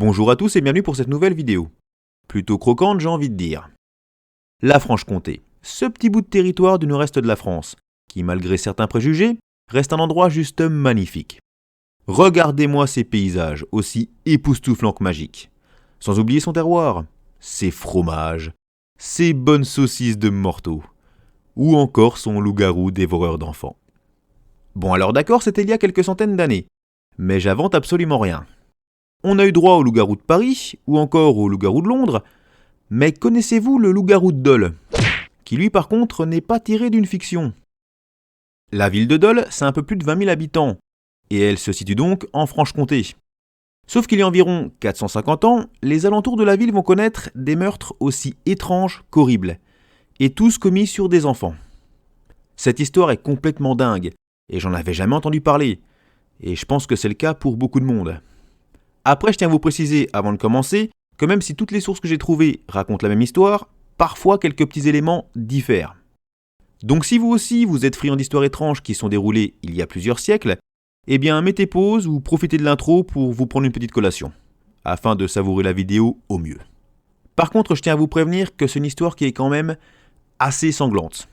Bonjour à tous et bienvenue pour cette nouvelle vidéo. Plutôt croquante, j'ai envie de dire. La Franche-Comté, ce petit bout de territoire du nord-est de la France, qui malgré certains préjugés, reste un endroit juste magnifique. Regardez-moi ces paysages, aussi époustouflants que magiques. Sans oublier son terroir, ses fromages, ses bonnes saucisses de morteau, ou encore son loup-garou dévoreur d'enfants. Bon alors d'accord, c'était il y a quelques centaines d'années, mais j'invente absolument rien. On a eu droit au loup-garou de Paris, ou encore au loup-garou de Londres, mais connaissez-vous le loup-garou de Dole, qui lui par contre n'est pas tiré d'une fiction. La ville de Dole, c'est un peu plus de 20 000 habitants, et elle se situe donc en Franche-Comté. Sauf qu'il y a environ 450 ans, les alentours de la ville vont connaître des meurtres aussi étranges qu'horribles, et tous commis sur des enfants. Cette histoire est complètement dingue, et j'en avais jamais entendu parler, et je pense que c'est le cas pour beaucoup de monde. Après, je tiens à vous préciser, avant de commencer, que même si toutes les sources que j'ai trouvées racontent la même histoire, parfois quelques petits éléments diffèrent. Donc si vous aussi, vous êtes friand d'histoires étranges qui sont déroulées il y a plusieurs siècles, eh bien mettez pause ou profitez de l'intro pour vous prendre une petite collation, afin de savourer la vidéo au mieux. Par contre, je tiens à vous prévenir que c'est une histoire qui est quand même assez sanglante.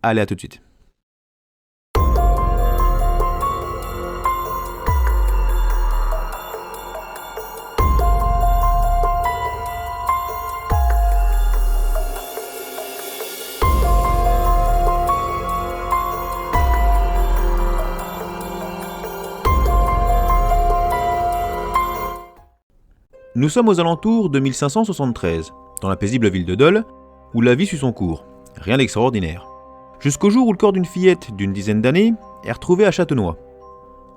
Allez, à tout de suite. Nous sommes aux alentours de 1573, dans la paisible ville de Dole, où la vie suit son cours. Rien d'extraordinaire. Jusqu'au jour où le corps d'une fillette d'une dizaine d'années est retrouvé à Châtenois.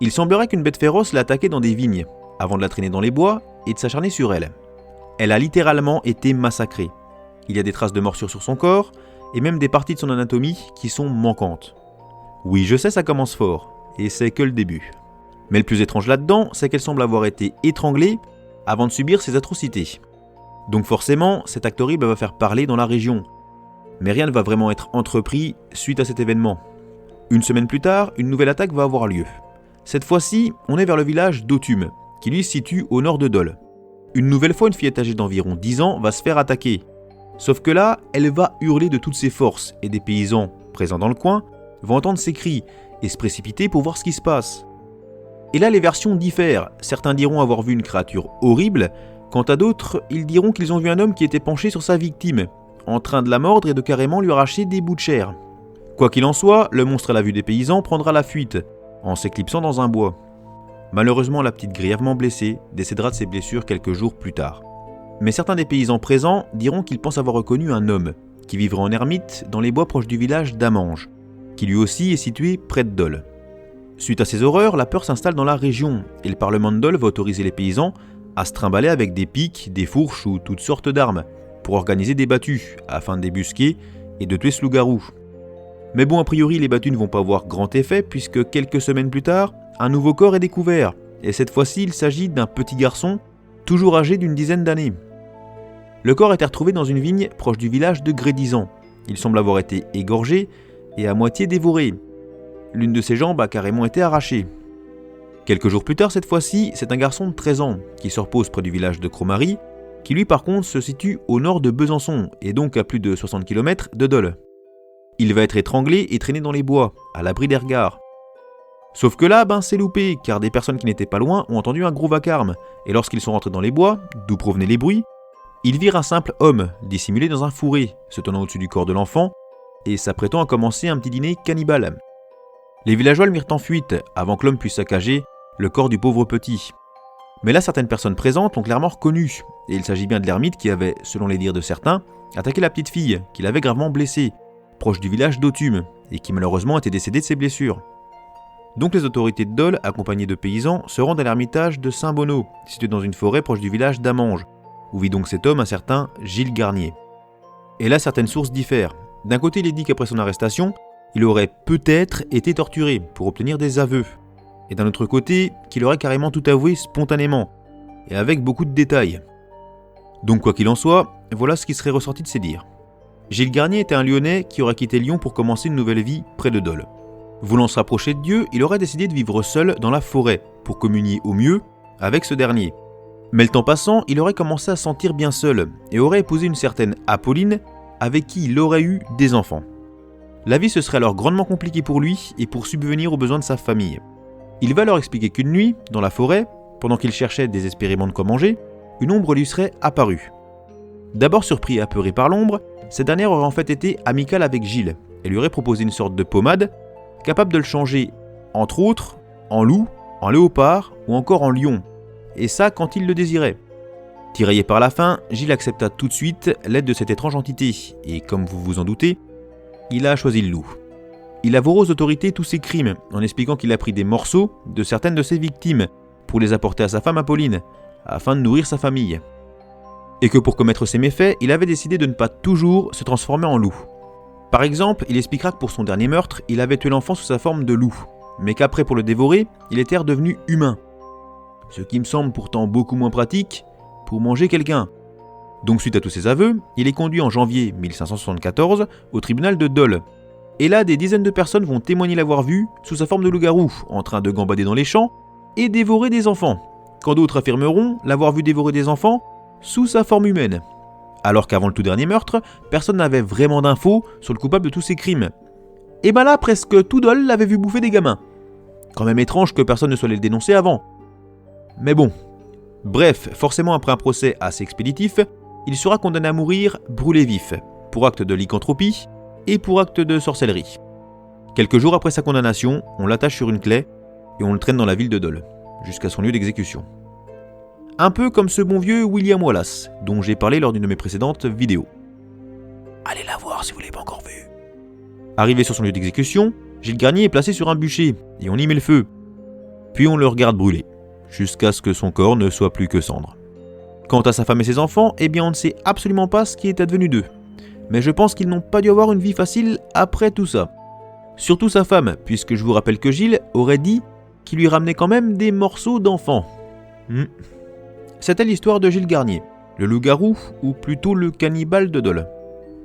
Il semblerait qu'une bête féroce l'a attaquée dans des vignes, avant de la traîner dans les bois et de s'acharner sur elle. Elle a littéralement été massacrée. Il y a des traces de morsures sur son corps, et même des parties de son anatomie qui sont manquantes. Oui, je sais, ça commence fort, et c'est que le début. Mais le plus étrange là-dedans, c'est qu'elle semble avoir été étranglée avant de subir ces atrocités. Donc forcément, cet acte horrible va faire parler dans la région. Mais rien ne va vraiment être entrepris suite à cet événement. Une semaine plus tard, une nouvelle attaque va avoir lieu. Cette fois-ci, on est vers le village d'Authume, qui lui se situe au nord de Dole. Une nouvelle fois, une fillette âgée d'environ 10 ans va se faire attaquer. Sauf que là, elle va hurler de toutes ses forces, et des paysans, présents dans le coin, vont entendre ses cris, et se précipiter pour voir ce qui se passe. Et là, les versions diffèrent. Certains diront avoir vu une créature horrible, quant à d'autres, ils diront qu'ils ont vu un homme qui était penché sur sa victime, en train de la mordre et de carrément lui arracher des bouts de chair. Quoi qu'il en soit, le monstre à la vue des paysans prendra la fuite, en s'éclipsant dans un bois. Malheureusement, la petite grièvement blessée décédera de ses blessures quelques jours plus tard. Mais certains des paysans présents diront qu'ils pensent avoir reconnu un homme, qui vivrait en ermite dans les bois proches du village d'Amange, qui lui aussi est situé près de Dole. Suite à ces horreurs, la peur s'installe dans la région, et le parlement de Dole va autoriser les paysans à se trimballer avec des pics, des fourches ou toutes sortes d'armes, pour organiser des battues, afin de débusquer et de tuer ce loup-garou. Mais bon, a priori, les battues ne vont pas avoir grand effet, puisque quelques semaines plus tard, un nouveau corps est découvert, et cette fois-ci, il s'agit d'un petit garçon, toujours âgé d'une dizaine d'années. Le corps était retrouvé dans une vigne proche du village de Grédizan. Il semble avoir été égorgé et à moitié dévoré. L'une de ses jambes a carrément été arrachée. Quelques jours plus tard, cette fois-ci, c'est un garçon de 13 ans qui se repose près du village de Cromary, qui lui par contre se situe au nord de Besançon et donc à plus de 60 km de Dole. Il va être étranglé et traîné dans les bois, à l'abri des regards. Sauf que là, c'est loupé, car des personnes qui n'étaient pas loin ont entendu un gros vacarme, et lorsqu'ils sont rentrés dans les bois, d'où provenaient les bruits, ils virent un simple homme, dissimulé dans un fourré, se tenant au-dessus du corps de l'enfant, et s'apprêtant à commencer un petit dîner cannibale. Les villageois le mirent en fuite, avant que l'homme puisse saccager le corps du pauvre petit. Mais là, certaines personnes présentes l'ont clairement reconnu, et il s'agit bien de l'ermite qui avait, selon les dires de certains, attaqué la petite fille, qui l'avait gravement blessée, proche du village d'Authume, et qui malheureusement était décédée de ses blessures. Donc les autorités de Dole, accompagnées de paysans, se rendent à l'ermitage de Saint-Bonneau, situé dans une forêt proche du village d'Amange, où vit donc cet homme, un certain Gilles Garnier. Et là, certaines sources diffèrent. D'un côté, il est dit qu'après son arrestation, il aurait peut-être été torturé pour obtenir des aveux. Et d'un autre côté, qu'il aurait carrément tout avoué spontanément, et avec beaucoup de détails. Donc quoi qu'il en soit, voilà ce qui serait ressorti de ces dires. Gilles Garnier était un Lyonnais qui aurait quitté Lyon pour commencer une nouvelle vie près de Dole. Voulant se rapprocher de Dieu, il aurait décidé de vivre seul dans la forêt, pour communier au mieux avec ce dernier. Mais le temps passant, il aurait commencé à se sentir bien seul et aurait épousé une certaine Apolline avec qui il aurait eu des enfants. La vie se serait alors grandement compliquée pour lui et pour subvenir aux besoins de sa famille. Il va leur expliquer qu'une nuit, dans la forêt, pendant qu'il cherchait désespérément de quoi manger, une ombre lui serait apparue. D'abord surpris et apeuré par l'ombre, cette dernière aurait en fait été amicale avec Gilles et lui aurait proposé une sorte de pommade capable de le changer, entre autres, en loup, en léopard ou encore en lion, et ça quand il le désirait. Tiraillé par la faim, Gilles accepta tout de suite l'aide de cette étrange entité, et comme vous vous en doutez, il a choisi le loup. Il avouera aux autorités tous ses crimes, en expliquant qu'il a pris des morceaux de certaines de ses victimes pour les apporter à sa femme Apolline, afin de nourrir sa famille. Et que pour commettre ses méfaits, il avait décidé de ne pas toujours se transformer en loup. Par exemple, il expliquera que pour son dernier meurtre, il avait tué l'enfant sous sa forme de loup, mais qu'après pour le dévorer, il était redevenu humain. Ce qui me semble pourtant beaucoup moins pratique pour manger quelqu'un. Donc suite à tous ses aveux, il est conduit en janvier 1574 au tribunal de Dole. Et là, des dizaines de personnes vont témoigner l'avoir vu sous sa forme de loup-garou, en train de gambader dans les champs et dévorer des enfants, quand d'autres affirmeront l'avoir vu dévorer des enfants sous sa forme humaine. Alors qu'avant le tout dernier meurtre, personne n'avait vraiment d'infos sur le coupable de tous ces crimes. Et ben là, presque tout Dole l'avait vu bouffer des gamins. Quand même étrange que personne ne soit allé le dénoncer avant. Mais bon. Bref, forcément après un procès assez expéditif, il sera condamné à mourir brûlé vif, pour acte de lycanthropie et pour acte de sorcellerie. Quelques jours après sa condamnation, on l'attache sur une claie et on le traîne dans la ville de Dole, jusqu'à son lieu d'exécution. Un peu comme ce bon vieux William Wallace, dont j'ai parlé lors d'une de mes précédentes vidéos. Allez la voir si vous ne l'avez pas encore vu. Arrivé sur son lieu d'exécution, Gilles Garnier est placé sur un bûcher et on y met le feu. Puis on le regarde brûler, jusqu'à ce que son corps ne soit plus que cendre. Quant à sa femme et ses enfants, eh bien on ne sait absolument pas ce qui est advenu d'eux. Mais je pense qu'ils n'ont pas dû avoir une vie facile après tout ça. Surtout sa femme, puisque je vous rappelle que Gilles aurait dit qu'il lui ramenait quand même des morceaux d'enfants. C'était l'histoire de Gilles Garnier, le loup-garou, ou plutôt le cannibale de Dole.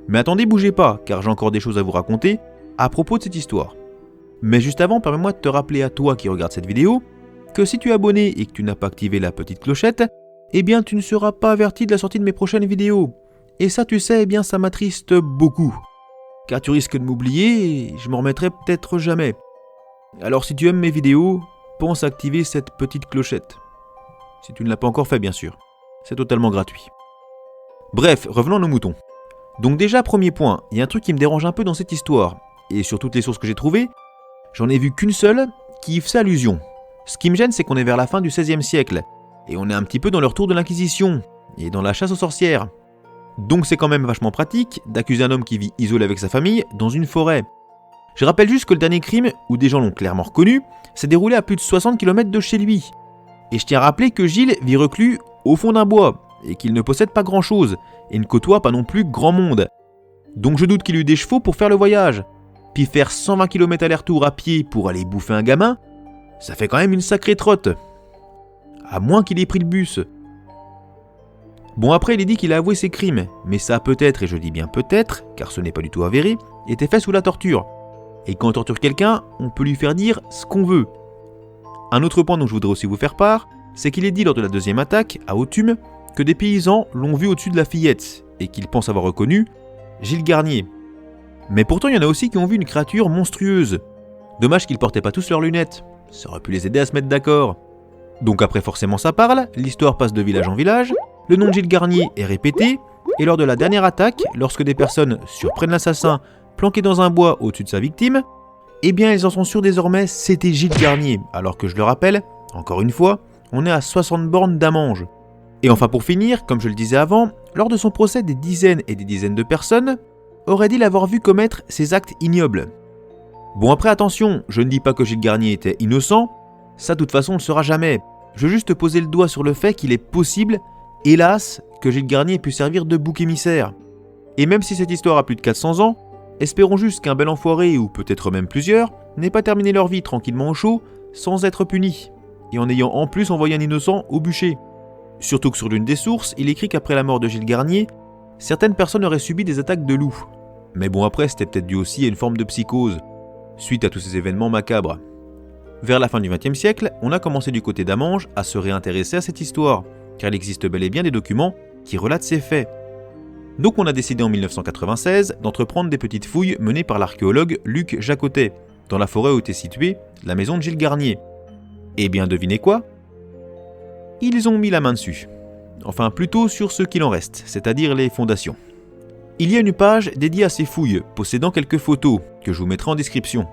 Mais attendez, bougez pas, car j'ai encore des choses à vous raconter à propos de cette histoire. Mais juste avant, permets-moi de te rappeler à toi qui regarde cette vidéo, que si tu es abonné et que tu n'as pas activé la petite clochette, eh bien tu ne seras pas averti de la sortie de mes prochaines vidéos. Et ça tu sais, eh bien ça m'attriste beaucoup. Car tu risques de m'oublier et je m'en remettrai peut-être jamais. Alors si tu aimes mes vidéos, pense à activer cette petite clochette. Si tu ne l'as pas encore fait bien sûr. C'est totalement gratuit. Bref, revenons à nos moutons. Donc déjà, premier point, il y a un truc qui me dérange un peu dans cette histoire. Et sur toutes les sources que j'ai trouvées, j'en ai vu qu'une seule qui y fait allusion. Ce qui me gêne, c'est qu'on est vers la fin du XVIe siècle. Et on est un petit peu dans le retour de l'Inquisition. Et dans la chasse aux sorcières. Donc c'est quand même vachement pratique d'accuser un homme qui vit isolé avec sa famille dans une forêt. Je rappelle juste que le dernier crime, où des gens l'ont clairement reconnu, s'est déroulé à plus de 60 km de chez lui. Et je tiens à rappeler que Gilles vit reclus au fond d'un bois, et qu'il ne possède pas grand chose, et ne côtoie pas non plus grand monde. Donc je doute qu'il eut des chevaux pour faire le voyage. Puis faire 120 km aller-retour à pied pour aller bouffer un gamin, ça fait quand même une sacrée trotte. À moins qu'il ait pris le bus. Bon après il est dit qu'il a avoué ses crimes, mais ça a peut-être, et je dis bien peut-être, car ce n'est pas du tout avéré, été fait sous la torture. Et quand on torture quelqu'un, on peut lui faire dire ce qu'on veut. Un autre point dont je voudrais aussi vous faire part, c'est qu'il est dit lors de la deuxième attaque, à Authume, que des paysans l'ont vu au-dessus de la fillette, et qu'ils pensent avoir reconnu Gilles Garnier. Mais pourtant il y en a aussi qui ont vu une créature monstrueuse. Dommage qu'ils portaient pas tous leurs lunettes, ça aurait pu les aider à se mettre d'accord. Donc après forcément ça parle, l'histoire passe de village en village, le nom de Gilles Garnier est répété, et lors de la dernière attaque, lorsque des personnes surprennent l'assassin planqué dans un bois au-dessus de sa victime, eh bien ils en sont sûrs désormais c'était Gilles Garnier, alors que je le rappelle, encore une fois, on est à 60 bornes d'Amange. Et enfin pour finir, comme je le disais avant, lors de son procès des dizaines et des dizaines de personnes auraient dit l'avoir vu commettre ces actes ignobles. Bon après attention, je ne dis pas que Gilles Garnier était innocent, ça de toute façon on ne le saura jamais. Je veux juste poser le doigt sur le fait qu'il est possible, hélas, que Gilles Garnier ait pu servir de bouc émissaire. Et même si cette histoire a plus de 400 ans, espérons juste qu'un bel enfoiré, ou peut-être même plusieurs, n'aient pas terminé leur vie tranquillement au chaud, sans être punis, et en ayant en plus envoyé un innocent au bûcher. Surtout que sur l'une des sources, il écrit qu'après la mort de Gilles Garnier, certaines personnes auraient subi des attaques de loups. Mais bon après c'était peut-être dû aussi à une forme de psychose, suite à tous ces événements macabres. Vers la fin du XXe siècle, on a commencé du côté d'Amange à se réintéresser à cette histoire, car il existe bel et bien des documents qui relatent ces faits. Donc on a décidé en 1996 d'entreprendre des petites fouilles menées par l'archéologue Luc Jacotet, dans la forêt où était située la maison de Gilles Garnier. Et bien devinez quoi ? Ils ont mis la main dessus. Enfin plutôt sur ce qu'il en reste, c'est-à-dire les fondations. Il y a une page dédiée à ces fouilles, possédant quelques photos, que je vous mettrai en description.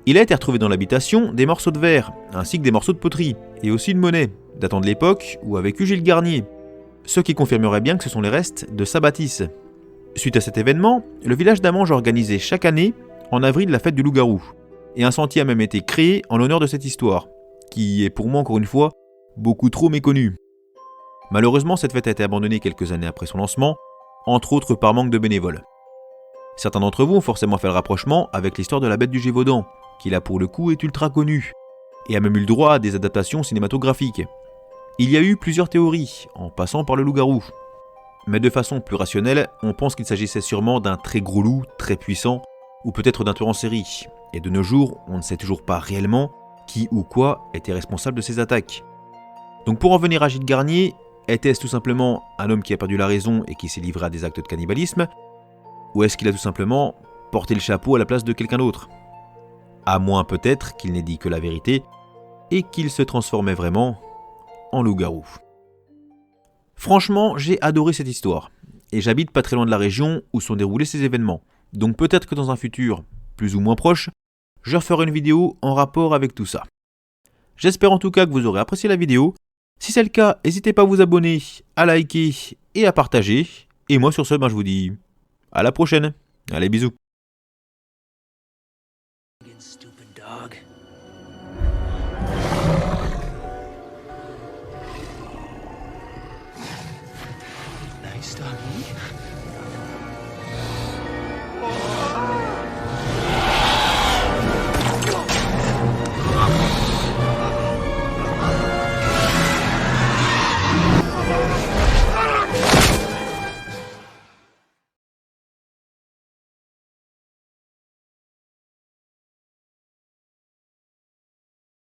Il a été retrouvé dans l'habitation des morceaux de verre, ainsi que des morceaux de poterie, et aussi une monnaie, datant de l'époque où a vécu Gilles Garnier, ce qui confirmerait bien que ce sont les restes de sa bâtisse. Suite à cet événement, le village d'Amange a organisé chaque année, en avril, la fête du loup-garou, et un sentier a même été créé en l'honneur de cette histoire, qui est pour moi encore une fois beaucoup trop méconnue. Malheureusement, cette fête a été abandonnée quelques années après son lancement, entre autres par manque de bénévoles. Certains d'entre vous ont forcément fait le rapprochement avec l'histoire de la bête du Gévaudan, qui là pour le coup est ultra connue, et a même eu le droit à des adaptations cinématographiques. Il y a eu plusieurs théories, en passant par le loup-garou. Mais de façon plus rationnelle, on pense qu'il s'agissait sûrement d'un très gros loup, très puissant, ou peut-être d'un tueur en série. Et de nos jours, on ne sait toujours pas réellement qui ou quoi était responsable de ces attaques. Donc pour en venir à Gilles Garnier, était-ce tout simplement un homme qui a perdu la raison et qui s'est livré à des actes de cannibalisme ? Ou est-ce qu'il a tout simplement porté le chapeau à la place de quelqu'un d'autre ? À moins peut-être qu'il n'ait dit que la vérité et qu'il se transformait vraiment en loup-garou. Franchement, j'ai adoré cette histoire, et j'habite pas très loin de la région où sont déroulés ces événements, donc peut-être que dans un futur, plus ou moins proche, je referai une vidéo en rapport avec tout ça. J'espère en tout cas que vous aurez apprécié la vidéo. Si c'est le cas, n'hésitez pas à vous abonner, à liker et à partager. Et moi sur ce, je vous dis à la prochaine. Allez, bisous.